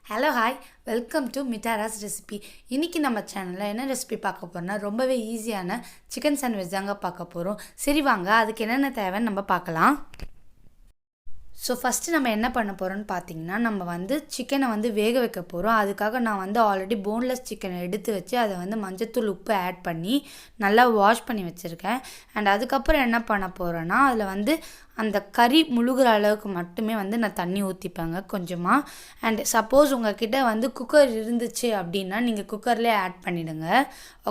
Hello hi welcome to மிட்டாராஸ் recipe. இன்றைக்கி நம்ம சேனலில் என்ன ரெசிபி பார்க்க போகிறோம்னா ரொம்பவே ஈஸியான சிக்கன் சாண்ட்விச் தாங்க பார்க்க போகிறோம். சரி வாங்க அதுக்கு என்னென்ன தேவைன்னு நம்ம பார்க்கலாம். ஸோ ஃபஸ்ட்டு நம்ம என்ன பண்ண போகிறோம்னு பார்த்தீங்கன்னா நம்ம சிக்கனை வேக வைக்க போகிறோம். அதுக்காக நான் ஆல்ரெடி போன்லெஸ் சிக்கனை எடுத்து வச்சு அதை மஞ்சத்தூள் உப்பு ஆட் பண்ணி நல்லா வாஷ் பண்ணி வச்சுருக்கேன். அண்ட் அதுக்கப்புறம் என்ன பண்ண போகிறேன்னா அதில் அந்த கறி முழுகிற அளவுக்கு மட்டுமே நான் தண்ணி ஊற்றிப்பேங்க கொஞ்சமாக. அண்ட் சப்போஸ் உங்கள்கிட்ட குக்கர் இருந்துச்சு அப்படின்னா நீங்கள் குக்கர்லேயே ஆட் பண்ணிவிடுங்க.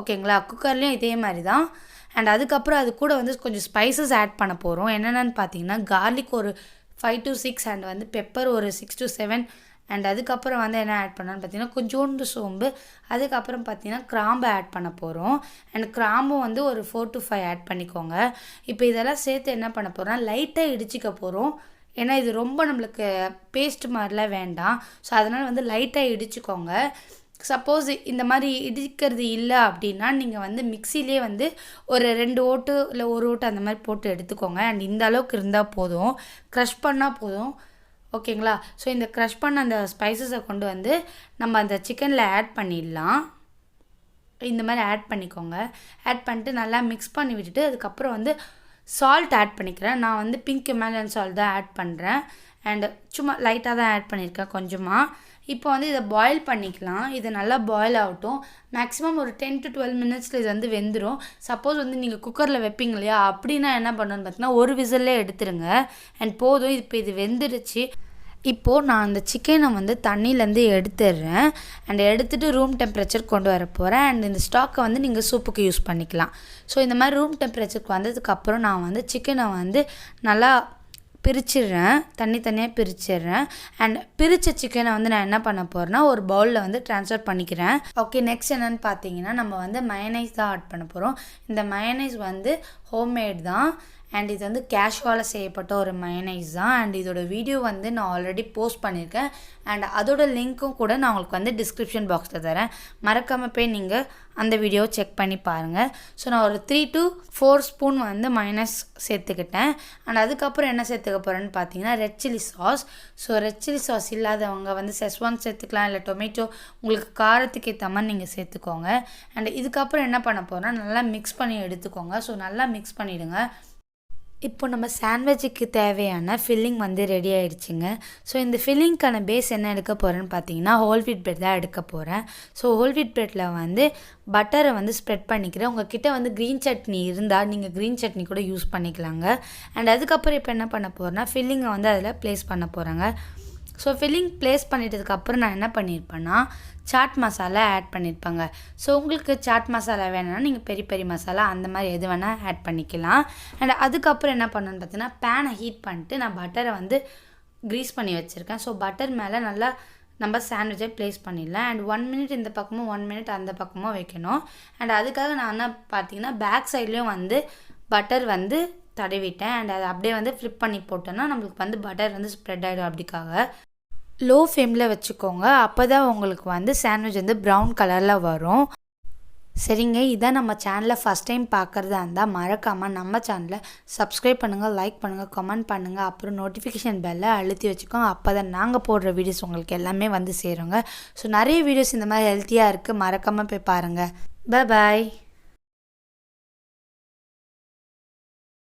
ஓகேங்களா? குக்கர்லேயும் இதே மாதிரி தான். அண்ட் அதுக்கப்புறம் அது கூட கொஞ்சம் ஸ்பைசஸ் ஆட் பண்ண போகிறோம். என்னென்னு பார்த்தீங்கன்னா கார்லிக் ஒரு 5 to 6 அண்ட் பெப்பர் ஒரு 6 to 7 அண்ட் அதுக்கப்புறம் என்ன ஆட் பண்ணான்னு பார்த்தீங்கன்னா கொஞ்சோண்டு சோம்பு, அதுக்கப்புறம் பார்த்தீங்கன்னா கிராம்பு ஆட் பண்ண போகிறோம். அண்ட் கிராம்பும் ஒரு 4 to 5 ஆட் பண்ணிக்கோங்க. இப்போ இதெல்லாம் சேர்த்து என்ன பண்ண போகிறோம்னா லைட்டாக இடிச்சிக்க போகிறோம். ஏன்னா இது ரொம்ப நம்மளுக்கு பேஸ்ட் மாதிரிலாம் வேண்டாம். ஸோ அதனால் லைட்டாக இடிச்சிக்கோங்க. சப்போஸ் இந்த மாதிரி இடிக்கிறது இல்லை அப்படின்னா நீங்கள் மிக்சிலே ஒரு 2 ஓட்டு இல்லை 1 ஓட்டு அந்த மாதிரி போட்டு எடுத்துக்கோங்க. அண்ட் இந்த அளவுக்கு இருந்தால் போதும், க்ரஷ் பண்ணால் போதும். ஓகேங்களா? ஸோ இந்த க்ரஷ் பண்ண அந்த ஸ்பைசஸை கொண்டு நம்ம அந்த சிக்கனில் ஆட் பண்ணிடலாம். இந்த மாதிரி ஆட் பண்ணிக்கோங்க. ஆட் பண்ணிட்டு நல்லா மிக்ஸ் பண்ணி விட்டுட்டு அதுக்கப்புறம் சால்ட் ஆட் பண்ணிக்கிறேன். நான் பிங்க் ஹிமாலயன் சால்ட் தான் ஆட் பண்ணுறேன். அண்டு சும்மா லைட்டாக தான் ஆட் பண்ணியிருக்கேன் கொஞ்சமாக. இப்போ இதை பாயில் பண்ணிக்கலாம். இது நல்லா பாயில் ஆகட்டும். மேக்ஸிமம் ஒரு 10 to 12 மினிட்ஸில் இது வெந்துடும். சப்போஸ் நீங்கள் குக்கரில் வைப்பீங்க இல்லையா, அப்படின்னா என்ன பண்ணணும்னு பார்த்தீங்கன்னா ஒரு விசில்லே எடுத்துருங்க. அண்ட் போதும். இப்போ இது வெந்துடுச்சு. இப்போது நான் அந்த சிக்கனை தண்ணியிலேருந்து எடுத்துடுறேன். அண்ட் எடுத்துகிட்டு ரூம் டெம்பரேச்சர் கொண்டு வர போகிறேன். அண்ட் இந்த ஸ்டாக்கை நீங்கள் சூப்புக்கு யூஸ் பண்ணிக்கலாம். ஸோ இந்த மாதிரி ரூம் டெம்பரேச்சருக்கு வந்ததுக்கப்புறம் நான் சிக்கனை நல்லா பிரிச்சிடுறேன், தனியாக பிரிச்சிடுறேன். அண்ட் பிரித்த சிக்கனை நான் என்ன பண்ண போகிறேன்னா ஒரு பவுலில் ட்ரான்ஸ்ஃபர் பண்ணிக்கிறேன். ஓகே, நெக்ஸ்ட் என்னென்னு பார்த்தீங்கன்னா நம்ம மயனைஸ் தான் ஆட் பண்ண போகிறோம். இந்த மயனைஸ் ஹோம்மேட் தான். அண்ட் இது கேஷுவலாக செய்யப்பட்ட ஒரு மயனைஸ் தான். அண்ட் இதோட வீடியோ நான் ஆல்ரெடி போஸ்ட் பண்ணியிருக்கேன். அண்ட் அதோட லிங்க்கும் கூட நான் உங்களுக்கு டிஸ்கிரிப்ஷன் பாக்ஸில் தரேன். மறக்காமல் போய் நீங்கள் அந்த வீடியோவை செக் பண்ணி பாருங்கள். ஸோ நான் ஒரு 3 to 4 ஸ்பூன் மயனைஸ் சேர்த்துக்கிட்டேன். அண்ட் அதுக்கப்புறம் என்ன சேர்த்துக்க போகிறேன்னு பார்த்தீங்கன்னா red chilli sauce. So red chilli sauce இல்லாதவங்க செஸ்வான் சேர்த்துக்கலாம், இல்லை டொமேட்டோ உங்களுக்கு காரத்துக்கு ஏற்ற மாதிரி நீங்கள் சேர்த்துக்கோங்க. அண்ட் இதுக்கப்புறம் என்ன பண்ண போகிறோன்னா நல்லா மிக்ஸ் பண்ணி எடுத்துக்கோங்க. ஸோ நல்லா மிக்ஸ் பண்ணிவிடுங்க. இப்போ நம்ம சாண்ட்விச்சுக்கு தேவையான ஃபில்லிங் ரெடி ஆகிடுச்சிங்க. ஸோ இந்த ஃபில்லிங்க்கான பேஸ் என்ன எடுக்க போகிறேன்னு பார்த்தீங்கன்னா ஹோல் வீட் பிரெட் தான் எடுக்க போகிறேன். ஸோ ஹோல் வீட் பிரெட்டில் பட்டரை ஸ்ப்ரெட் பண்ணிக்கிறேன். உங்கள் கிட்டே க்ரீன் சட்னி இருந்தால் நீங்கள் க்ரீன் சட்னி கூட யூஸ் பண்ணிக்கலாங்க. அண்ட் அதுக்கப்புறம் இப்போ என்ன பண்ண போகிறேன்னா ஃபில்லிங்கை அதில் ப்ளேஸ் பண்ண போகிறேங்க. ஸோ ஃபில்லிங் ப்ளேஸ் பண்ணிட்டதுக்கப்புறம் நான் என்ன பண்ணியிருப்பேன்னா சாட் மசாலா ஆட் பண்ணியிருப்பாங்க. ஸோ உங்களுக்கு சாட் மசாலா வேணும்னா நீங்கள் பெரிய பெரிய மசாலா அந்த மாதிரி எது வேணால் ஆட் பண்ணிக்கலாம். அண்ட் அதுக்கப்புறம் என்ன பண்ணணுன்னு பார்த்தீங்கன்னா பேனை ஹீட் பண்ணிட்டு நான் பட்டரை க்ரீஸ் பண்ணி வச்சுருக்கேன். ஸோ பட்டர் மேலே நல்லா நம்ம சாண்ட்விச்சை ப்ளேஸ் பண்ணிடலாம். அண்ட் 1 minute இந்த பக்கமும் 1 minute அந்த பக்கமும் வைக்கணும். அண்ட் அதுக்காக நான் என்ன பார்த்தீங்கன்னா பேக் சைட்லேயும் பட்டர் தடவிட்டேன். அண்ட் அதை அப்படியே ஃப்ளிப் பண்ணி போட்டோன்னா நம்மளுக்கு பட்டர் ஸ்ப்ரெட் ஆகிடும். அப்படிக்காக லோ ஃப்ளேமில் வச்சுக்கோங்க. அப்போ தான் உங்களுக்கு சாண்ட்விச் ப்ரௌன் கலரில் வரும். சரிங்க, இதான் நம்ம சேனலை ஃபஸ்ட் டைம் பார்க்குறதா இருந்தால் மறக்காமல் நம்ம சேனலை சப்ஸ்கிரைப் பண்ணுங்கள், லைக் பண்ணுங்கள், கமெண்ட் பண்ணுங்கள். அப்புறம் நோட்டிஃபிகேஷன் பெல்லை அழுத்தி வச்சுக்கோங்க. அப்போ தான் நாங்கள் போடுற வீடியோஸ் உங்களுக்கு எல்லாமே சேருங்க. ஸோ நிறைய வீடியோஸ் இந்த மாதிரி ஹெல்த்தியாக இருக்குது, மறக்காமல் போய் பாருங்கள். பாய்.